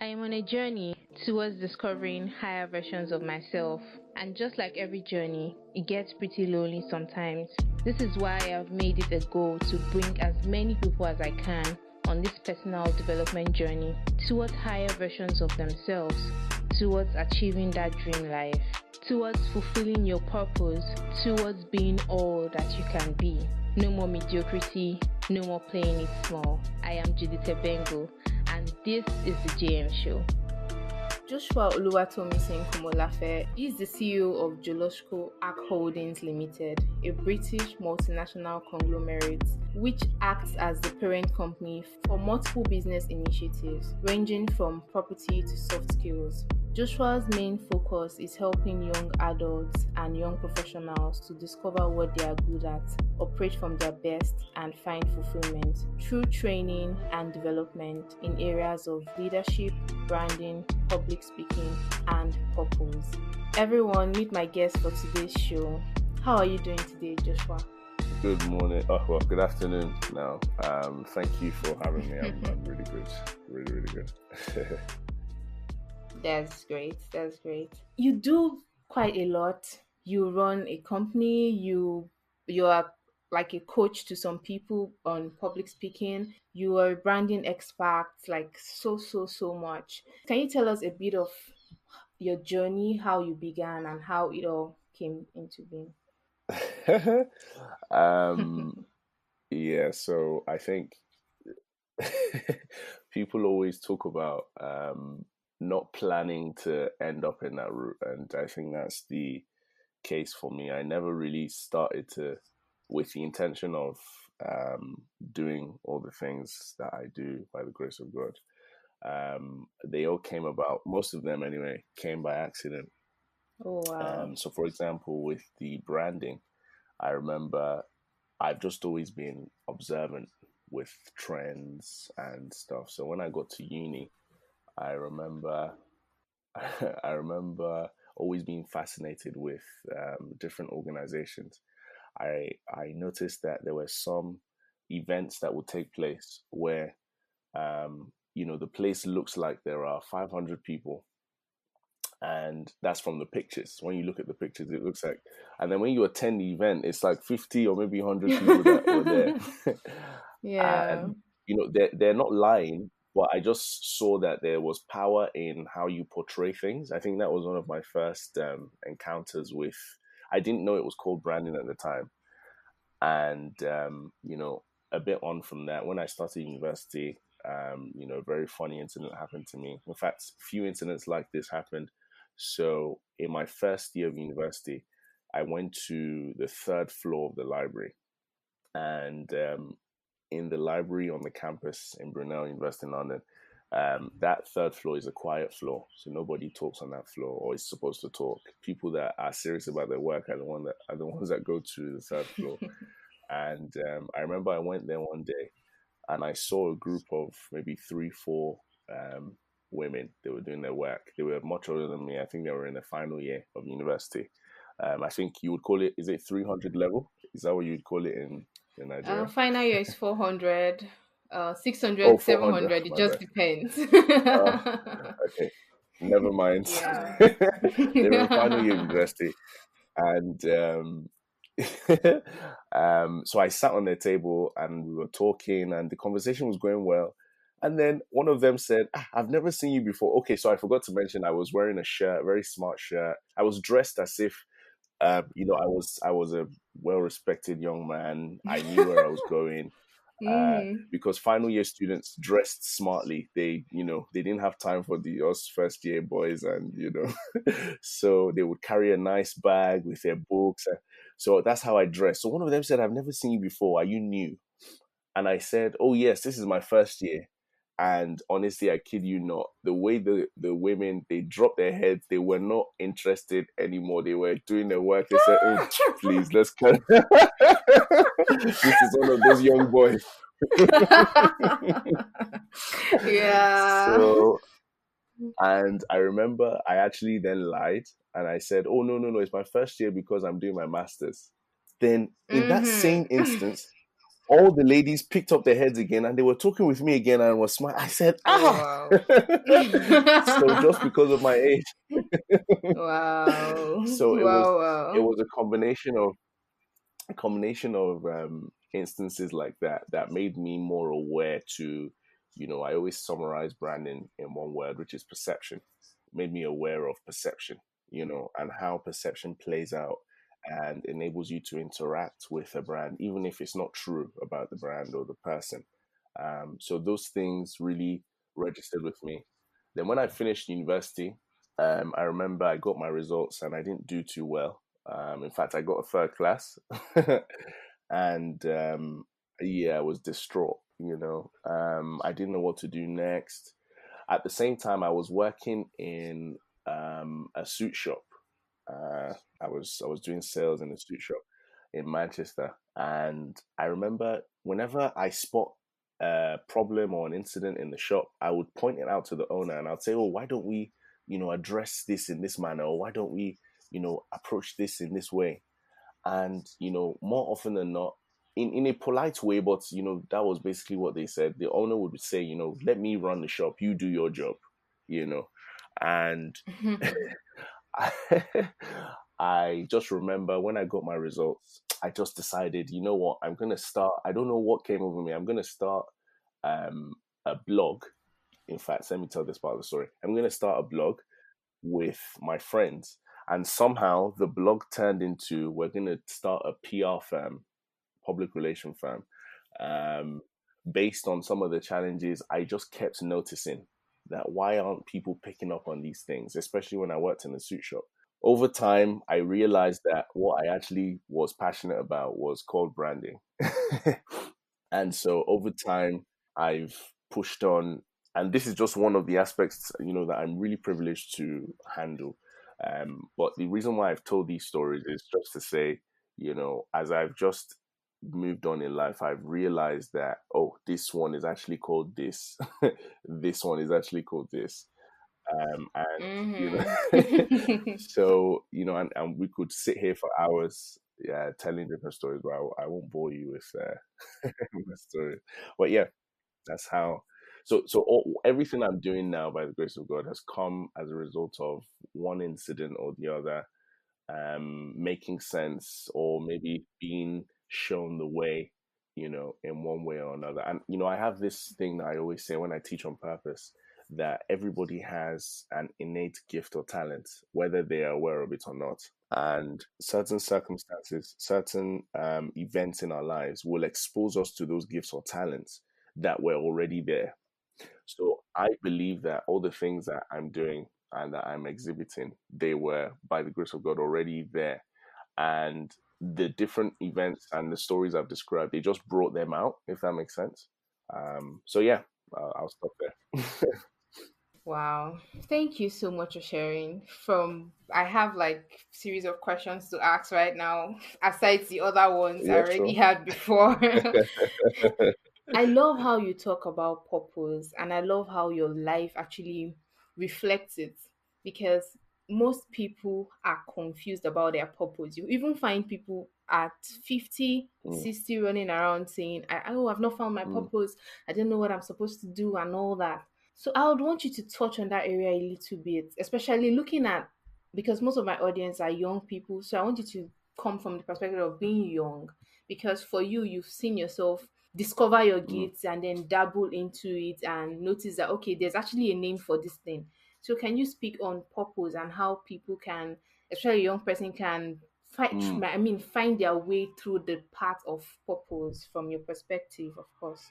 I am on a journey towards discovering higher versions of myself. And just like every journey, it gets pretty lonely sometimes. This is why I've made it a goal to bring as many people as I can on this personal development journey towards higher versions of themselves, towards achieving that dream life, towards fulfilling your purpose, towards being all that you can be. No more mediocrity, no more playing it small. I am Judith Bengo, and this is the JM Show. Joshua Oluwatomisin Komolafe is the CEO of Joloshko Holdings Limited, a British multinational conglomerate which acts as the parent company for multiple business initiatives ranging from property to soft skills. Joshua's main focus is helping young adults and young professionals to discover what they are good at, operate from their best, and find fulfillment through training and development in areas of leadership, branding, public speaking, and purpose. Everyone, meet my guest for today's show. How are you doing today, Joshua? Good morning. Good afternoon now. Thank you for having me. I'm really good. Really good. That's great. You do quite a lot. You run a company. You are like a coach to some people on public speaking. You are a branding expert, like so much. Can you tell us a bit of your journey, how you began and how it all came into being? Yeah, so I think people always talk about not planning to end up in that route, and I think that's the case for me. I never really started with the intention of doing all the things that I do by the grace of God. They all came about, most of them anyway, came by accident. Oh, wow. So for example, with the branding, I remember I've just always been observant with trends and stuff. So when I got to uni, I remember I remember always being fascinated with different organizations. I noticed that there were some events that would take place where the place looks like there are 500 people, and that's from the pictures. When you look at the pictures, it looks like, and then when you attend the event, it's like 50 or maybe 100 people that were there. Yeah. And they're not lying, but I just saw that there was power in how you portray things. I think that was one of my first encounters with. I didn't know it was called branding at the time, and a bit on from that, when I started university, a very funny incident happened to me. In fact, few incidents like this happened. So in my first year of university, I went to the third floor of the library, and in the library on the campus in Brunel University in London, that third floor is a quiet floor, so nobody talks on that floor or is supposed to talk. People that are serious about their work are the ones that go to the third floor. And I remember I went there one day, and I saw a group of maybe 3-4 women. They were doing their work. They were much older than me. I think they were in the final year of university. I think you would call it, is it 300 level? Is that what you'd call it in Nigeria? Final year is 400, 600, Oh, 400. 700. It My just bad. depends. Okay. Never mind. Yeah. They were in final year of university. And so I sat on their table and we were talking, and the conversation was going well. And then one of them said, I've never seen you before. Okay, so I forgot to mention I was wearing a shirt, a very smart shirt. I was dressed as if, I was a well-respected young man. I knew where I was going. Because final year students dressed smartly. They didn't have time for us first year boys, and so they would carry a nice bag with their books. So that's how I dressed. So one of them said, I've never seen you before. Are you new? And I said, oh yes, this is my first year. And honestly, I kid you not, the way the women, they dropped their heads, they were not interested anymore. They were doing their work. They said, please, let's cut. This is one of those young boys. Yeah. So, and I remember I actually then lied, and I said, oh, no, it's my first year because I'm doing my master's. Then in that same instance, all the ladies picked up their heads again and they were talking with me again and was smiling. I said, Oh ah. wow. So just because of my age. Wow. So Wow, it wow. was a combination of instances like that that made me more aware to, I always summarize branding in one word, which is perception. It made me aware of perception, and how perception plays out and enables you to interact with a brand, even if it's not true about the brand or the person. So those things really registered with me. Then when I finished university, I remember I got my results and I didn't do too well. In fact, I got a third class, and yeah, I was distraught. I didn't know what to do next. At the same time, I was working in a suit shop. I was doing sales in a suit shop in Manchester, and I remember whenever I spot a problem or an incident in the shop, I would point it out to the owner, and I'd say, "Oh, why don't we, address this in this manner, or why don't we, approach this in this way?" And more often than not, in a polite way, but that was basically what they said. The owner would say, "Let me run the shop, you do your job," and I, I just remember when I got my results, I just decided, you know what, I'm gonna start. I don't know what came over me. I'm gonna start um, a blog. In fact, let me tell this part of the story. I'm gonna start a blog with my friends, and somehow the blog turned into, we're gonna start a PR firm, public relation firm, um, based on some of the challenges I just kept noticing. That why aren't people picking up on these things, especially when I worked in a suit shop? Over time, I realized that what I actually was passionate about was called branding. And so over time, I've pushed on, and this is just one of the aspects, that I'm really privileged to handle. But the reason why I've told these stories is just to say, as I've just moved on in life, I've realized that, oh, this one is actually called this, this one is actually called this, and Mm-hmm. so and we could sit here for hours, yeah, telling different stories, but I won't bore you with the story. But yeah, that's how. So everything I'm doing now, by the grace of God, has come as a result of one incident or the other, making sense, or maybe being shown the way, in one way or another. And I have this thing that I always say when I teach on purpose, that everybody has an innate gift or talent, whether they are aware of it or not. And certain circumstances, certain events in our lives will expose us to those gifts or talents that were already there. So I believe that all the things that I'm doing and that I'm exhibiting, they were, by the grace of God, already there. And the different events and the stories I've described, they just brought them out, if that makes sense. So yeah, I'll stop there. Wow. Thank you so much for sharing. From I have like series of questions to ask right now, aside the other ones I Yeah, already sure. had before. I love how you talk about purpose and I love how your life actually reflects it because most people are confused about their purpose. You even find people at 50, Mm, 60 running around saying, oh, I've not found my mm, purpose. I don't know what I'm supposed to do and all that. So I would want you to touch on that area a little bit, especially looking at because most of my audience are young people. So I want you to come from the perspective of being young because for you, you've seen yourself discover your mm. gifts and then dabble into it and notice that okay, there's actually a name for this thing. So can you speak on purpose and how people can, especially a young person, can Mm. find their way through the path of purpose from your perspective, of course.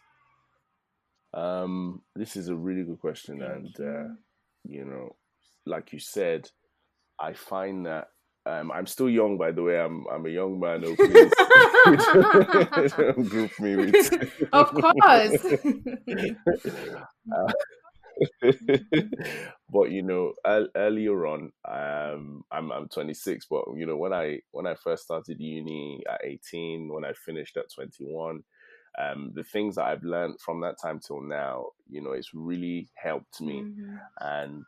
This is a really good question, and Thank you. you know, like you said, I find that I'm still young, by the way. I'm a young man. Oh, please, don't group me with. Of course. But earlier on, I'm 26, but when I first started uni at 18, when I finished at 21, the things that I've learned from that time till now, it's really helped me. Mhm. And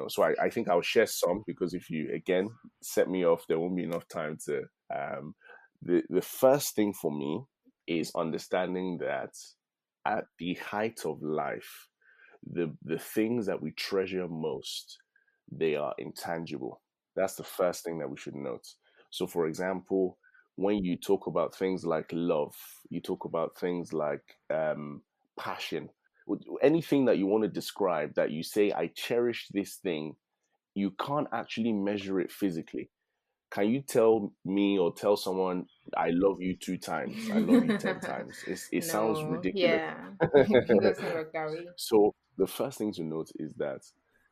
so I think I'll share some, because if you again set me off, there won't be enough time to. The first thing for me is understanding that at the height of life, the things that we treasure most, they are intangible. That's the first thing that we should note. So for example, when you talk about things like love, you talk about things like passion, anything that you want to describe, that you say I cherish this thing, you can't actually measure it physically. Can you tell me or tell someone I love you 2 times, I love you 10 times? It sounds No, ridiculous. yeah, it doesn't work that way. So the first thing to note is that,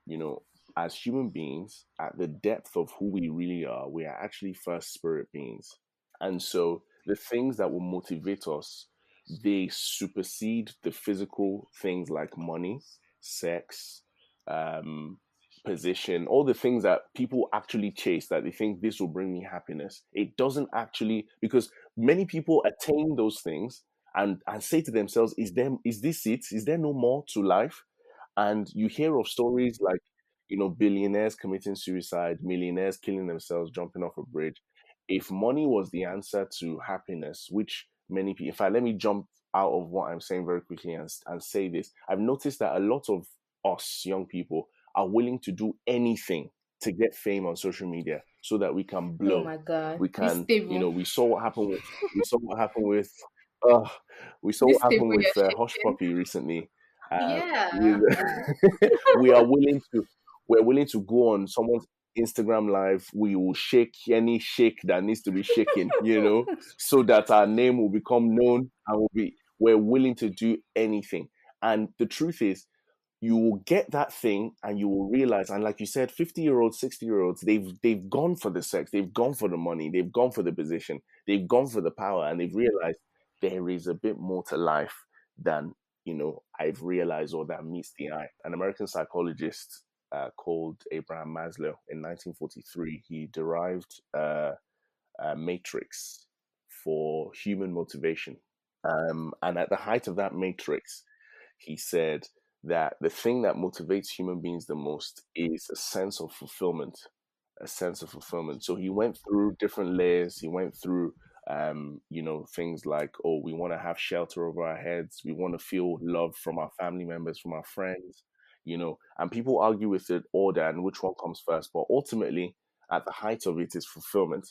you know, as human beings, at the depth of who we really are, we are actually first spirit beings. And so the things that will motivate us, they supersede the physical things like money, sex, um, position, all the things that people actually chase, that they think this will bring me happiness. It doesn't actually, because many people attain those things and say to themselves, is this it? Is there no more to life? And you hear of stories like, billionaires committing suicide, millionaires killing themselves, jumping off a bridge. If money was the answer to happiness, which many people, in fact, let me jump out of what I'm saying very quickly and say this. I've noticed that a lot of us young people are willing to do anything to get fame on social media so that we can Oh blow. my God, We this can, table, we saw what happened with, we saw what happened with, uh, we saw what this table happened with you're Hush shaking. Puppy recently. Yeah. With we are willing to, we're willing to go on someone's Instagram live. We will shake any shake that needs to be shaken, so that our name will become known, and we're willing to do anything. And the truth is, you will get that thing and you will realize, and like you said, 50-year-olds, 60-year-olds, they've gone for the sex, they've gone for the money, they've gone for the position, they've gone for the power, and they've realized there is a bit more to life than I've realized, or that meets the eye. An American psychologist called Abraham Maslow in 1943, he derived a matrix for human motivation. And at the height of that matrix, he said that the thing that motivates human beings the most is a sense of fulfillment. A sense of fulfillment. So he went through different layers. He went through, things like, oh, we want to have shelter over our heads. We want to feel love from our family members, from our friends, and people argue with it order and which one comes first. But ultimately, at the height of it is fulfillment.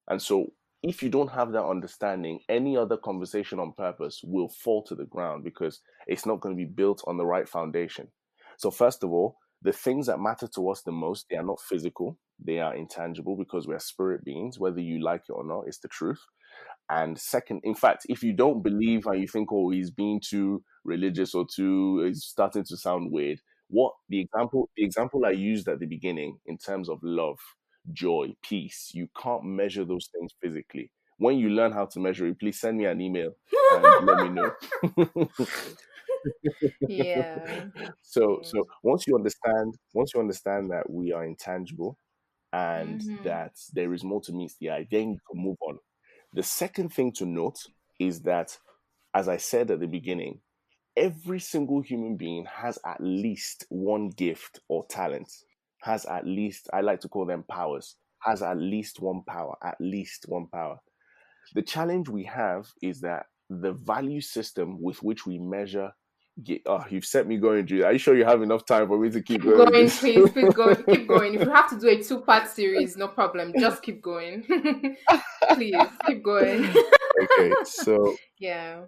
And so if you don't have that understanding, any other conversation on purpose will fall to the ground because it's not going to be built on the right foundation. So first of all, the things that matter to us the most, they are not physical, they are intangible, because we are spirit beings, whether you like it or not. It's the truth. And second, in fact, if you don't believe and you think, oh, he's being too religious or too, it's starting to sound weird. What the example I used at the beginning in terms of love, joy, peace, you can't measure those things physically. When you learn how to measure it, please send me an email and let me know. Yeah. So once you understand that we are intangible and Mm-hmm. that there is more to meet the eye, then you can move on. The second thing to note is that, as I said at the beginning, every single human being has at least one gift or talent, has at least, I like to call them powers, has at least one power, at least one power. The challenge we have is that the value system with which we measure. Oh, you've set me going, Jude. Are you sure you have enough time for me to keep Keep going with going, this? please. Please go. Keep going. If you have to do a two-part series, no problem. Just keep going. Please keep going. Okay, so Yeah.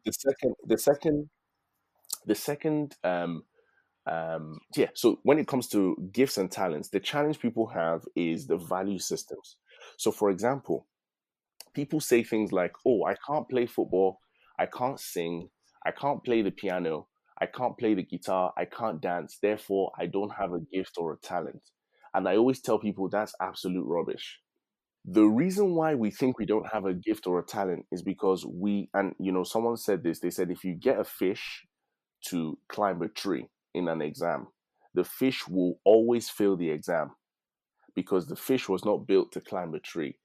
the second, the second, yeah. So when it comes to gifts and talents, the challenge people have is the value systems. So, for example, people say things like, "Oh, I can't play football, I can't sing, I can't play the piano, I can't play the guitar, I can't dance. Therefore, I don't have a gift or a talent." And I always tell people that's absolute rubbish. The reason why we think we don't have a gift or a talent is because and someone said this. They said if you get a fish to climb a tree in an exam, the fish will always fail the exam because the fish was not built to climb a tree.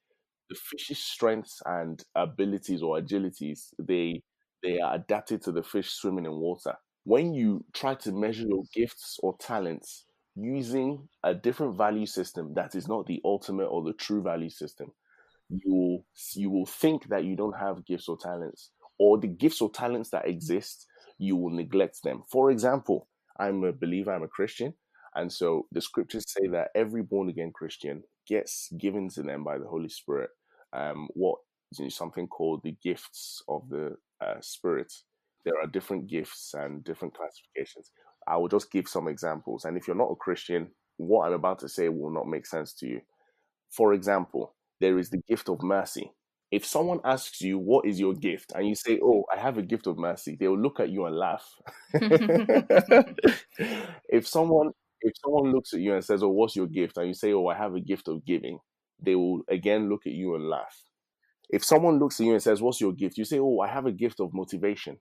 The fish's strengths and abilities or agilities, they are adapted to the fish swimming in water. When you try to measure your gifts or talents using a different value system that is not the ultimate or the true value system, you will think that you don't have gifts or talents, or the gifts or talents that exist, you will neglect them. For example, I'm a believer, I'm a Christian, and so the scriptures say that every born again Christian gets given to them by the Holy Spirit what something called the gifts of the Spirit. There are different gifts and different classifications. I will just give some examples, and if you're not a Christian, what I'm about to say will not make sense to you. For example, there is the gift of mercy. If someone asks you, what is your gift? And you say, oh, I have a gift of mercy, they will look at you and laugh. if someone if someone looks at you and says, oh, what's your gift? And you say, oh, I have a gift of giving, they will again look at you and laugh. If someone looks at you and says, what's your gift? You say, oh, I have a gift of motivation.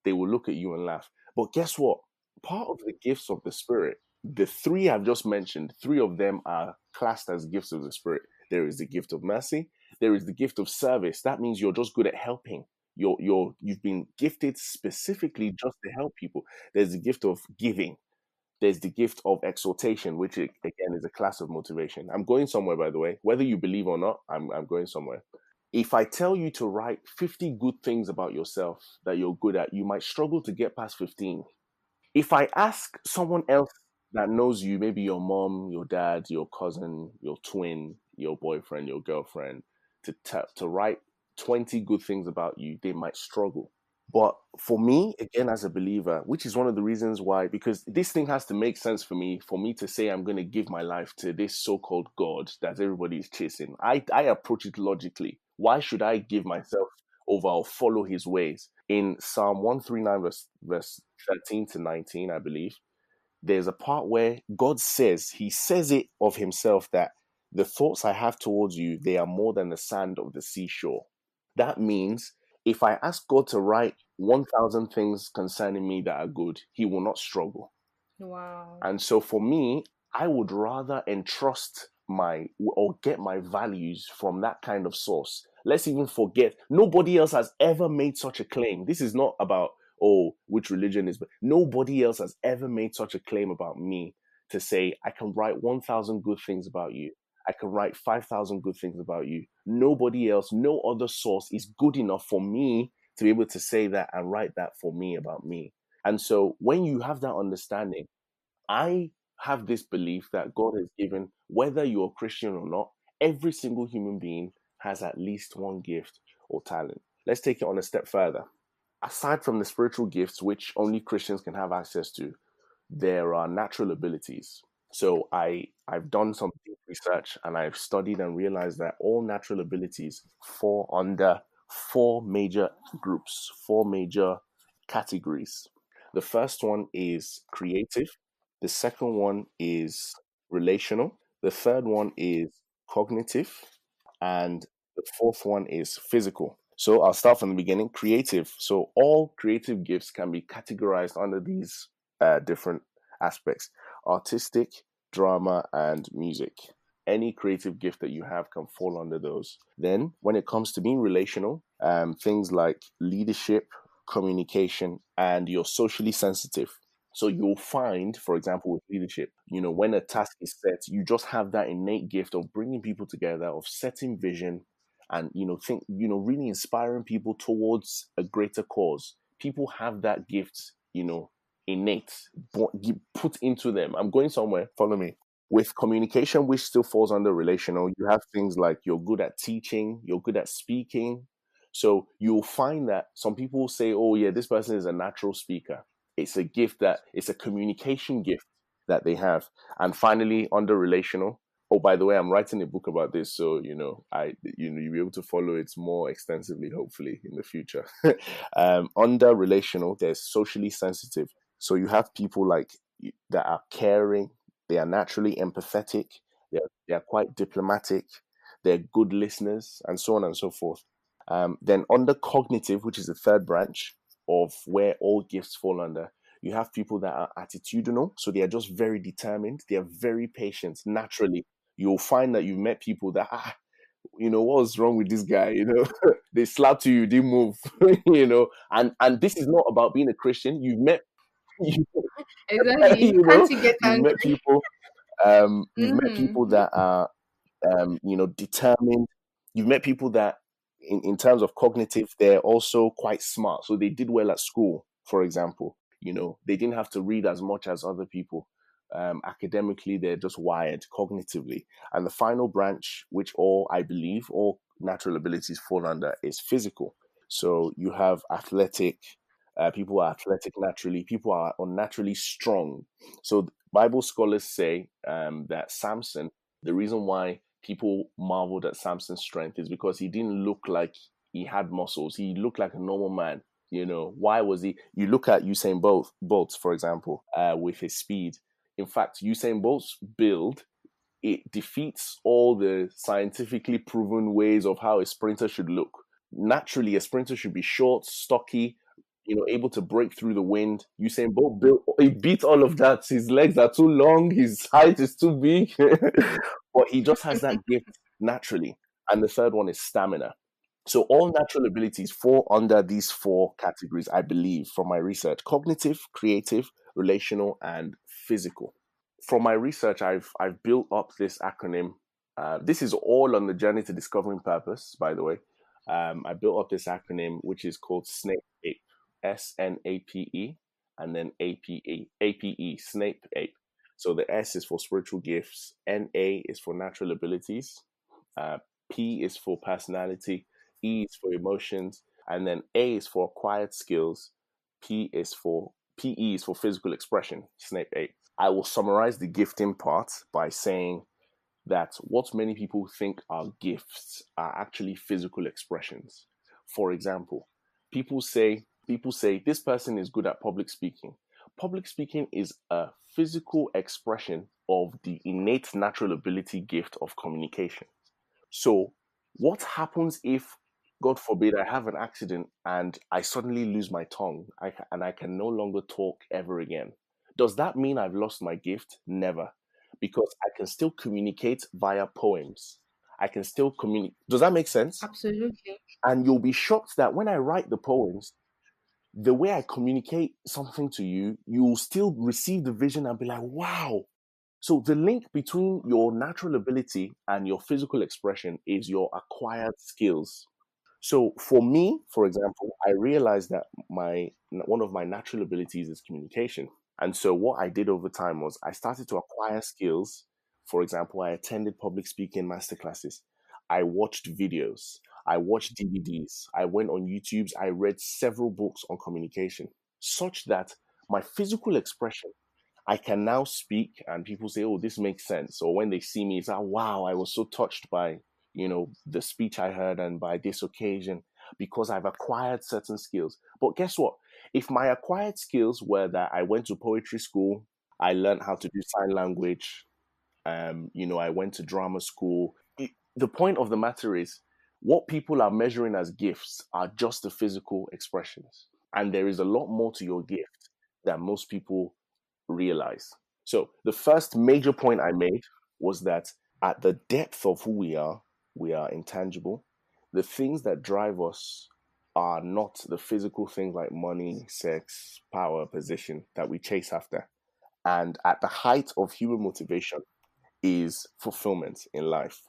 They will look at you and laugh. But guess what? Part of the gifts of the Spirit, the three I've just mentioned, three of them are classed as gifts of the Spirit. There is the gift of mercy. There is the gift of service. That means you're just good at helping. You've been gifted specifically just to help people. There's the gift of giving. There's the gift of exhortation, which again is a class of motivation. I'm going somewhere, by the way. Whether you believe or not, I'm going somewhere. If I tell you to write 50 good things about yourself that you're good at, you might struggle to get past 15. If I ask someone else that knows you, maybe your mom, your dad, your cousin, your twin, your boyfriend, your girlfriend, to write 20 good things about you, they might struggle. But for me, again, as a believer, which is one of the reasons why, because this thing has to make sense for me to say I'm going to give my life to this so-called God that everybody is chasing. I approach it logically. Why should I give myself over or follow his ways? In Psalm 139, verse 13 to 19, I believe, there's a part where God says, he says it of himself, that the thoughts I have towards you, they are more than the sand of the seashore. That means if I ask God to write 1,000 things concerning me that are good, he will not struggle. Wow. And so for me, I would rather entrust my or get my values from that kind of source. Let's even forget, nobody else has ever made such a claim. This is not about, oh, which religion is, but nobody else has ever made such a claim about me to say, I can write 1,000 good things about you. I can write 5,000 good things about you. Nobody else, no other source is good enough for me to be able to say that and write that for me about me. And so when you have that understanding, I have this belief that God has given, whether you're a Christian or not, every single human being has at least one gift or talent. Let's take it on a step further. Aside from the spiritual gifts, which only Christians can have access to, there are natural abilities. So I've done some deep research and I've studied and realized that all natural abilities fall under four major groups, four major categories. The first one is creative. The second one is relational. The third one is cognitive. And the fourth one is physical. So I'll start from the beginning. Creative. So all creative gifts can be categorized under these different aspects: artistic, drama, and music. Any creative gift that you have can fall under those. Then, when it comes to being relational, things like leadership, communication, and you're socially sensitive. So you'll find, for example, with leadership, when a task is set, you just have that innate gift of bringing people together, of setting vision, and really inspiring people towards a greater cause. People have that gift, innate, put into them. I'm going somewhere. Follow me. With communication, which still falls under relational, you have things like you're good at teaching, you're good at speaking. So you'll find that some people say, oh, yeah, this person is a natural speaker. It's a gift it's a communication gift that they have. And finally, under relational, oh, by the way, I'm writing a book about this. So, you'll be able to follow it more extensively, hopefully, in the future. Under relational, there's socially sensitive. So you have people that are caring, they are naturally empathetic, they are quite diplomatic, they're good listeners, and so on and so forth. Then under cognitive, which is the third branch of where all gifts fall under, you have people that are attitudinal. So they are just very determined. They are very patient. Naturally, you'll find that you've met people that, what's wrong with this guy? They slapped you, you didn't move, and this is not about being a Christian. You've met, Exactly. Can't you get you've met angry? people, you've met Mm-hmm. people that are, determined. You've met people that, in terms of cognitive, they're also quite smart. So they did well at school, for example. They didn't have to read as much as other people. Academically, they're just wired cognitively. And the final branch, which I believe, all natural abilities fall under, is physical. So you have athletic, people are athletic naturally, people are unnaturally strong. So Bible scholars say that Samson, the reason why people marveled at Samson's strength is because he didn't look like he had muscles. He looked like a normal man. Why was he? You look at Usain Bolt, for example, with his speed. In fact, Usain Bolt's build, it defeats all the scientifically proven ways of how a sprinter should look. Naturally, a sprinter should be short, stocky, able to break through the wind. Usain Bolt he beat all of that. His legs are too long, his height is too big, but he just has that gift naturally. And the third one is stamina. So all natural abilities fall under these four categories, I believe, from my research: cognitive, creative, relational, and physical. From my research, I've built up this acronym. This is all on the journey to discovering purpose, by the way. I built up this acronym, which is called SNAPE, SNAPE, and then APE, SNAPE APE. So the S is for spiritual gifts, NA is for natural abilities, P is for personality, E is for emotions, and then A is for acquired skills, PE is for physical expression, SNAPE APE. I will summarize the gifting part by saying that what many people think are gifts are actually physical expressions. For example, people say this person is good at public speaking. Public speaking is a physical expression of the innate natural ability gift of communication. So, what happens if, God forbid, I have an accident and I suddenly lose my tongue and I can no longer talk ever again? Does that mean I've lost my gift? Never. Because I can still communicate via poems. I can still communicate. Does that make sense? Absolutely. And you'll be shocked that when I write the poems, the way I communicate something to you, you'll still receive the vision and be like, wow. So the link between your natural ability and your physical expression is your acquired skills. So for me, for example, I realized that one of my natural abilities is communication. And so what I did over time was I started to acquire skills. For example, I attended public speaking masterclasses. I watched videos. I watched DVDs. I went on YouTube. I read several books on communication, such that my physical expression, I can now speak and people say, oh, this makes sense. Or when they see me, it's like, wow, I was so touched by, the speech I heard and by this occasion because I've acquired certain skills. But guess what? If my acquired skills were that I went to poetry school, I learned how to do sign language, I went to drama school. The point of the matter is what people are measuring as gifts are just the physical expressions. And there is a lot more to your gift than most people realize. So the first major point I made was that at the depth of who we are intangible. The things that drive us are not the physical things like money, sex, power, position that we chase after. And at the height of human motivation is fulfillment in life.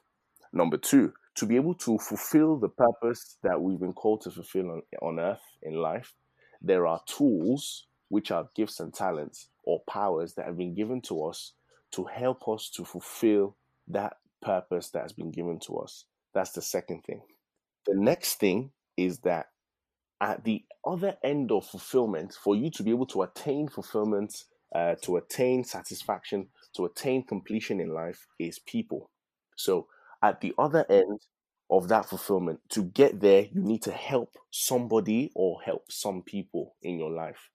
Number two, to be able to fulfill the purpose that we've been called to fulfill on earth in life, there are tools, which are gifts and talents or powers that have been given to us to help us to fulfill that purpose that has been given to us. That's the second thing. The next thing is that at the other end of fulfillment, for you to be able to attain fulfillment, to attain satisfaction, to attain completion in life, is people. So at the other end of that fulfillment, to get there, you need to help somebody or help some people in your life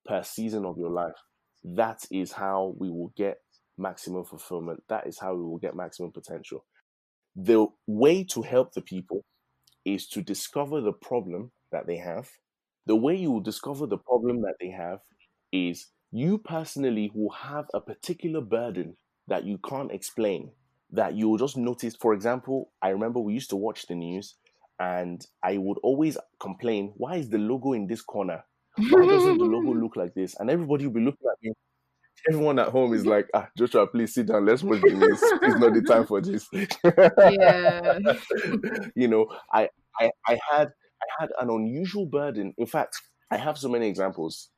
per season of your life. That is how we will get maximum fulfillment. That is how we will get maximum potential. The way to help the people is to discover the problem that they have. The way you will discover the problem that they have is you personally will have a particular burden that you can't explain, that you will just notice. For example, I remember we used to watch the news and I would always complain, why is the logo in this corner? Why doesn't the logo look like this? And everybody will be looking at me. Everyone at home is like, Joshua, please sit down. Let's watch the news. It's not the time for this. Yeah. you know, I had an unusual burden. In fact, I have so many examples.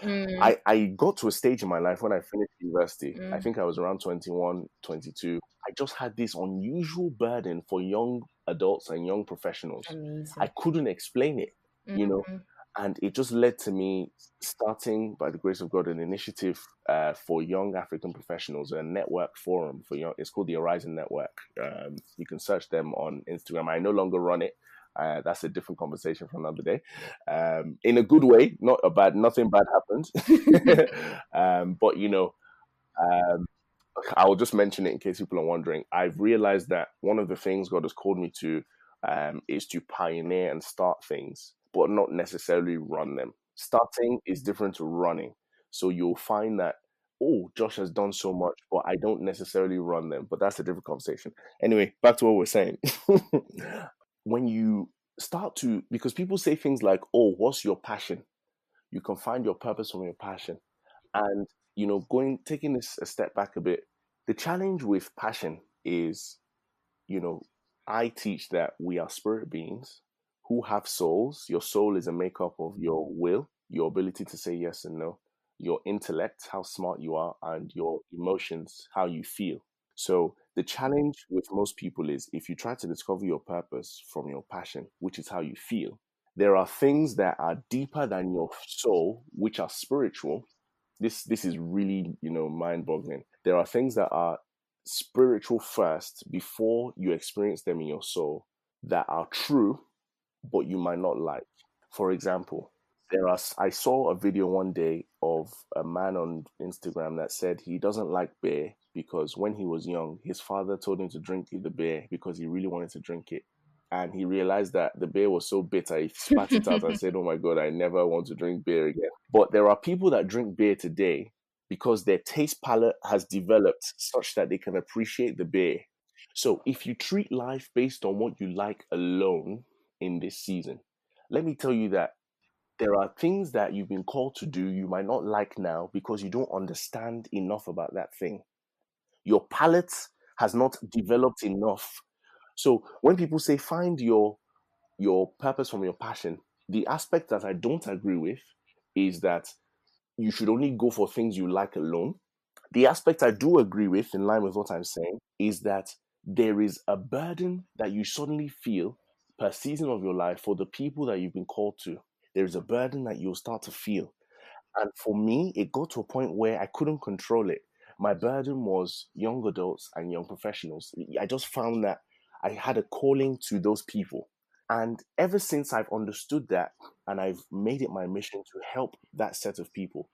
Mm, I got to a stage in my life when I finished university. I mm. think I was around 21, 22. I just had this unusual burden for young adults and young professionals. I Amazing. couldn't explain it, you know, Mm, and it just led to me starting, by the grace of God, an initiative for young African professionals, a network forum for young. It's called the Horizon Network. You can search them on Instagram. I no longer run it. That's a different conversation for another day. In a good way, not a bad. Nothing bad happened. But um, I'll just mention it in case people are wondering. I've realized that one of the things God has called me to is to pioneer and start things, but not necessarily run them. Starting is different to running. So you'll find that, oh, Josh has done so much, but I don't necessarily run them. But that's a different conversation. Anyway, back to what we're saying. When you start to, because people say things like, oh, what's your passion? You can find your purpose from your passion. And, taking this a step back a bit, the challenge with passion is, you know, I teach that we are spirit beings who have souls. Your soul is a makeup of your will, your ability to say yes and no, your intellect, how smart you are, and your emotions, how you feel. So the challenge with most people is if you try to discover your purpose from your passion, which is how you feel, there are things that are deeper than your soul, which are spiritual. This is really, mind-boggling. There are things that are spiritual first before you experience them in your soul that are true, but you might not like. For example, I saw a video one day of a man on Instagram that said he doesn't like beer because when he was young, his father told him to drink the beer because he really wanted to drink it. And he realized that the beer was so bitter, he spat it out and said, "Oh my God, I never want to drink beer again." But there are people that drink beer today because their taste palette has developed such that they can appreciate the beer. So if you treat life based on what you like alone in this season, let me tell you that there are things that you've been called to do you might not like now because you don't understand enough about that thing. Your palate has not developed enough. So when people say find your purpose from your passion, the aspect that I don't agree with is that you should only go for things you like alone. The aspect I do agree with, in line with what I'm saying, is that there is a burden that you suddenly feel per season of your life for the people that you've been called to. There is a burden that you'll start to feel. And for me, it got to a point where I couldn't control it. My burden was young adults and young professionals. I just found that I had a calling to those people. And ever since I've understood that and I've made it my mission to help that set of people,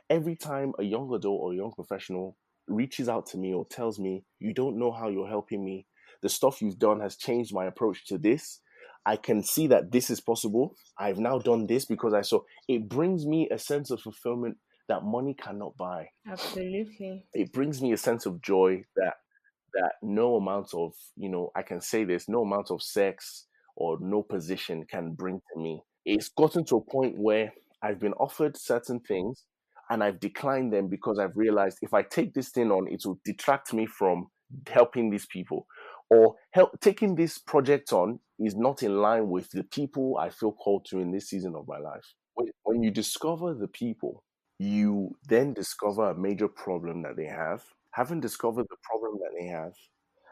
every time a young adult or a young professional reaches out to me or tells me, "You don't know how you're helping me, the stuff you've done has changed my approach to this, I can see that this is possible. I've now done this because I saw," it brings me a sense of fulfillment that money cannot buy. Absolutely. It brings me a sense of joy that no amount of, I can say this, no amount of sex or no position can bring to me. It's gotten to a point where I've been offered certain things and I've declined them because I've realized if I take this thing on, it will detract me from helping these people. Or taking this project on is not in line with the people I feel called to in this season of my life. When you discover the people, you then discover a major problem that they have. Having discovered the problem that they have,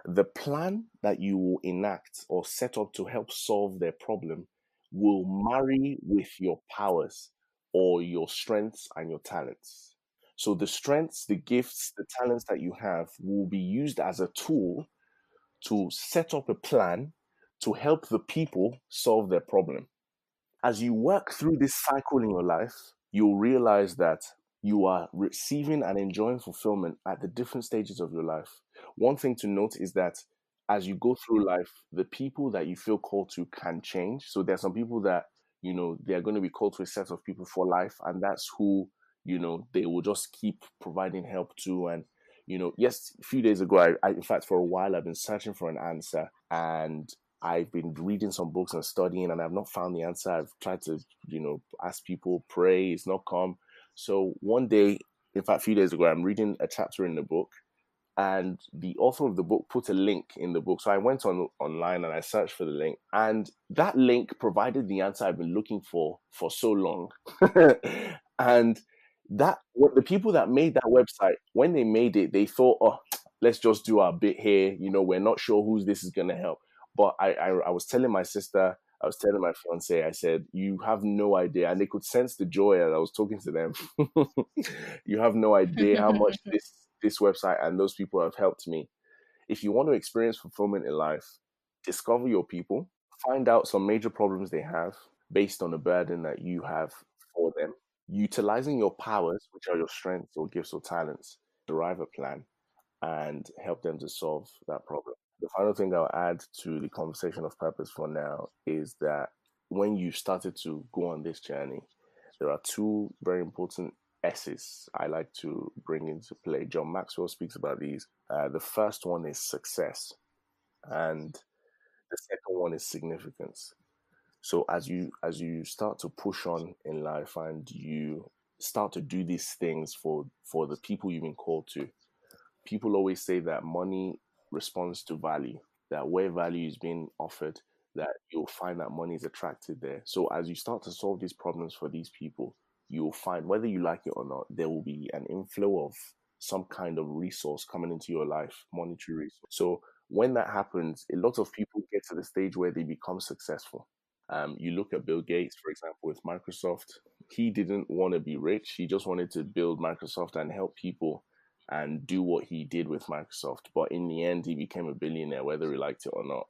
the plan that you will enact or set up to help solve their problem will marry with your powers or your strengths and your talents. So the strengths, the gifts, the talents that you have will be used as a tool to set up a plan to help the people solve their problem. As you work through this cycle in your life, you'll realize that you are receiving and enjoying fulfillment at the different stages of your life. One thing to note is that as you go through life, the people that you feel called to can change. So there's some people that, they're going to be called to a set of people for life, and that's who, they will just keep providing help to. And, yes, a few days ago, in fact, for a while, I've been searching for an answer, and I've been reading some books and studying, and I've not found the answer. I've tried to, ask people, pray, it's not come. So one day, In fact, a few days ago, I'm reading a chapter in the book, and the author of the book put a link in the book. So I went online and I searched for the link, and that link provided the answer I've been looking for so long. And the people that made that website, when they made it, they thought, oh, let's just do our bit here. We're not sure who this is going to help. But I was telling my sister, I was telling my fiance, I said, you have no idea. And they could sense the joy as I was talking to them. You have no idea how much this website and those people have helped me. If you want to experience fulfillment in life, discover your people, find out some major problems they have based on the burden that you have for them, utilizing your powers, which are your strengths or gifts or talents, derive a plan and help them to solve that problem. The final thing I'll add to the conversation of purpose for now is that when you started to go on this journey, there are two very important S's I like to bring into play. John Maxwell speaks about these. The first one is success, and the second one is significance. So as you start to push on in life and you start to do these things for the people you've been called to, people always say that money responds to value, that where value is being offered, that you'll find that money is attracted there. So as you start to solve these problems for these people, you'll find, whether you like it or not, there will be an inflow of some kind of resource coming into your life, monetary resource. So when that happens, a lot of people get to the stage where they become successful. You look at Bill Gates, for example, with Microsoft. He didn't want to be rich. He just wanted to build Microsoft and help people and do what he did with Microsoft. But in the end, he became a billionaire, whether he liked it or not,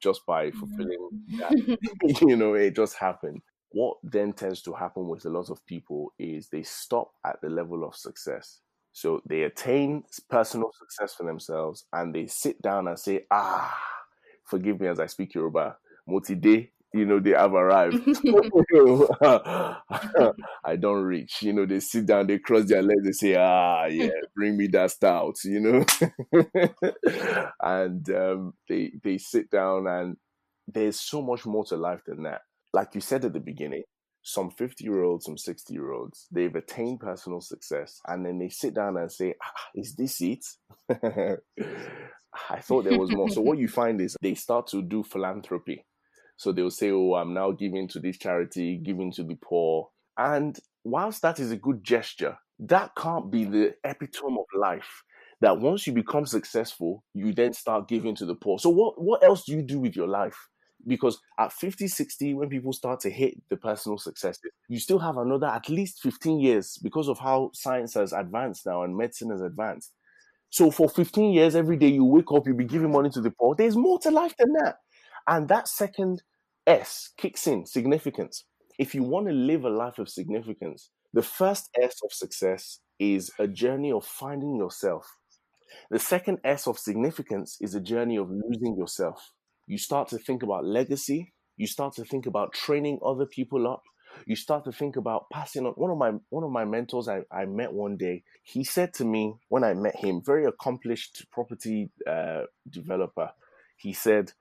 just by fulfilling that, it just happened. What then tends to happen with a lot of people is they stop at the level of success. So they attain personal success for themselves and they sit down and say, forgive me as I speak Yoruba, Motide, they have arrived. I don't reach. They sit down, they cross their legs, they say, yeah, bring me that stout, and they sit down, and there's so much more to life than that. Like you said at the beginning, some 50-year-olds, some 60-year-olds, they've attained personal success, and then they sit down and say, is this it? I thought there was more. So what you find is they start to do philanthropy. So they'll say, oh, I'm now giving to this charity, giving to the poor. And whilst that is a good gesture, that can't be the epitome of life. That once you become successful, you then start giving to the poor. So what else do you do with your life? Because at 50, 60, when people start to hit the personal success, you still have another at least 15 years because of how science has advanced now and medicine has advanced. So for 15 years, every day you wake up, you'll be giving money to the poor. There's more to life than that. And that second S kicks in, significance. If you want to live a life of significance, the first S of success is a journey of finding yourself. The second S of significance is a journey of losing yourself. You start to think about legacy. You start to think about training other people up. You start to think about passing on. One of my mentors I met one day, he said to me when I met him, very accomplished property developer, he said,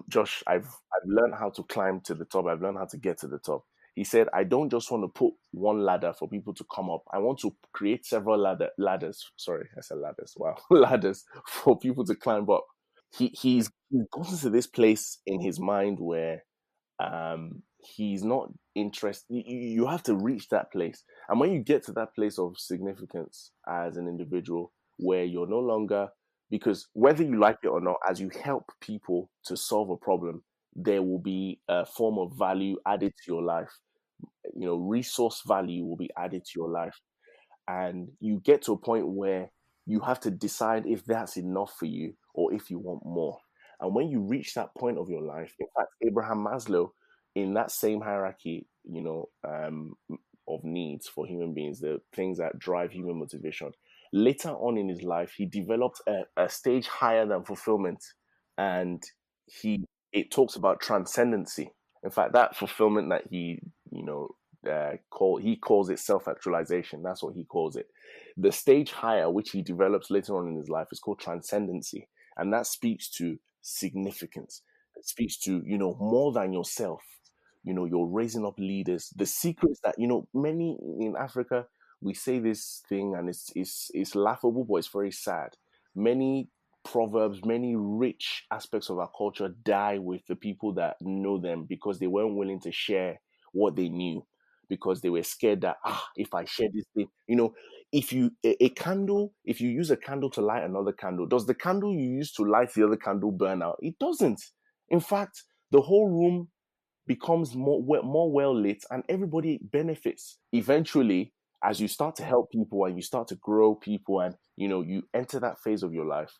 Josh, I've learned how to climb to the top. I've learned how to get to the top. He said, I don't just want to put one ladder for people to come up. I want to create several ladders. Sorry, I said ladders. Wow. Ladders for people to climb up. He's gotten to this place in his mind where he's not interested. You have to reach that place. And when you get to that place of significance as an individual, where you're no longer, because whether you like it or not, as you help people to solve a problem, there will be a form of value added to your life. Resource value will be added to your life. And you get to a point where you have to decide if that's enough for you or if you want more. And when you reach that point of your life, in fact, Abraham Maslow, in that same hierarchy, of needs for human beings, the things that drive human motivation, later on in his life, he developed a stage higher than fulfillment. And it talks about transcendency. In fact, that fulfillment that he calls it self-actualization. That's what he calls it. The stage higher, which he develops later on in his life, is called transcendency. And that speaks to significance. It speaks to, more than yourself. You're raising up leaders. The secrets that, many in Africa, we say this thing and it's laughable, but it's very sad. Many proverbs, many rich aspects of our culture die with the people that know them because they weren't willing to share what they knew, because they were scared that, if I share this thing, if you a candle, if you use a candle to light another candle, does the candle you use to light the other candle burn out? It doesn't. In fact, the whole room becomes more well lit and everybody benefits. Eventually, as you start to help people and you start to grow people and you enter that phase of your life,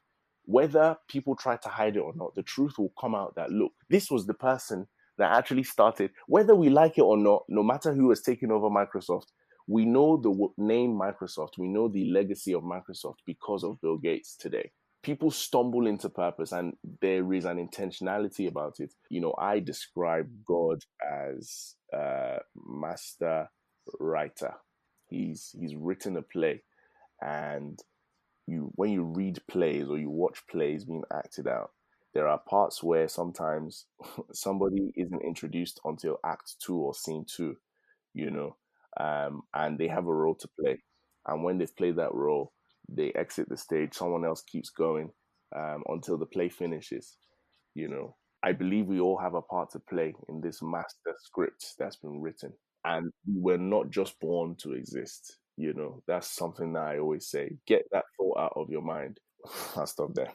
whether people try to hide it or not, the truth will come out that, look, this was the person that actually started, whether we like it or not, no matter who has taken over Microsoft. We know the name Microsoft, we know the legacy of Microsoft because of Bill Gates today. People stumble into purpose and there is an intentionality about it. I describe God as a master writer. He's written a play, and when you read plays or you watch plays being acted out, there are parts where sometimes somebody isn't introduced until act 2 or scene 2, and they have a role to play. And when they've played that role, they exit the stage. Someone else keeps going until the play finishes. I believe we all have a part to play in this master script that's been written, and we're not just born to exist. That's something that I always say. Get that thought out of your mind. I'll stop there.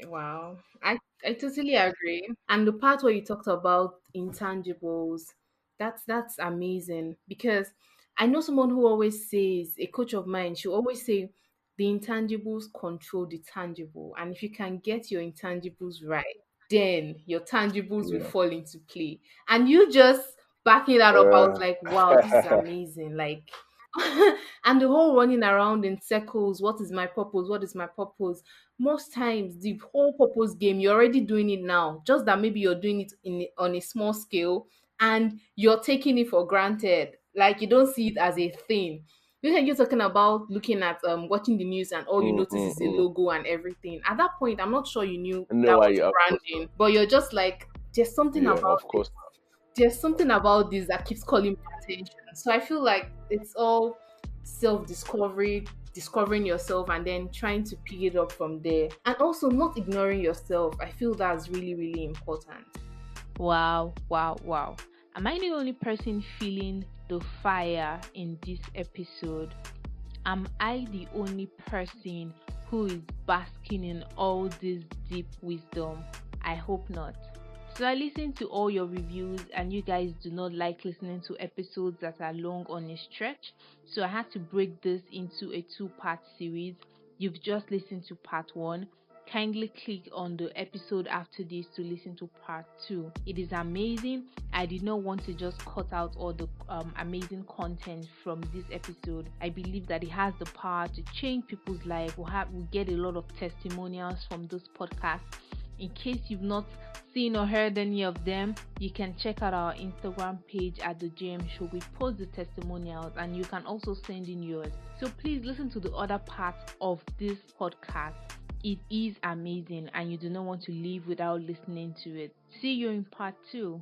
Wow. I totally agree. And the part where you talked about intangibles, that's amazing because I know someone who always says, a coach of mine, she always say the intangibles control the tangible. And if you can get your intangibles right, then your tangibles will Yeah. fall into play. And you just backing that up, I was Uh, like, wow, this is amazing. Like and the whole running around in circles, what is my purpose? What is my purpose? Most times the whole purpose game, you're already doing it now, just that maybe you're doing it on a small scale and you're taking it for granted, like you don't see it as a thing. You're talking about looking at watching the news and all you mm, notice mm, is a mm. logo and everything. At that point, I'm not sure you knew that No, was of course, branding, but you're just like, there's something yeah, about of this, course. that keeps calling my attention. So I feel like it's all self-discovery, discovering yourself and then trying to pick it up from there. And also not ignoring yourself. I feel that's really, really important. Wow, wow, wow. Am I the only person feeling the fire in this episode? Am I the only person who is basking in all this deep wisdom? I hope not. So I listened to all your reviews and you guys do not like listening to episodes that are long on a stretch. So I had to break this into a two-part series. You've just listened to part 1. Kindly click on the episode after this to listen to part 2. It is amazing. I did not want to just cut out all the amazing content from this episode. I believe that it has the power to change people's life. We get a lot of testimonials from this podcast. In case you've not seen or heard any of them, you can check out our Instagram page at the JM Show. We post the testimonials and you can also send in yours. So please listen to the other parts of this podcast. It is amazing and you do not want to leave without listening to it. See you in part 2.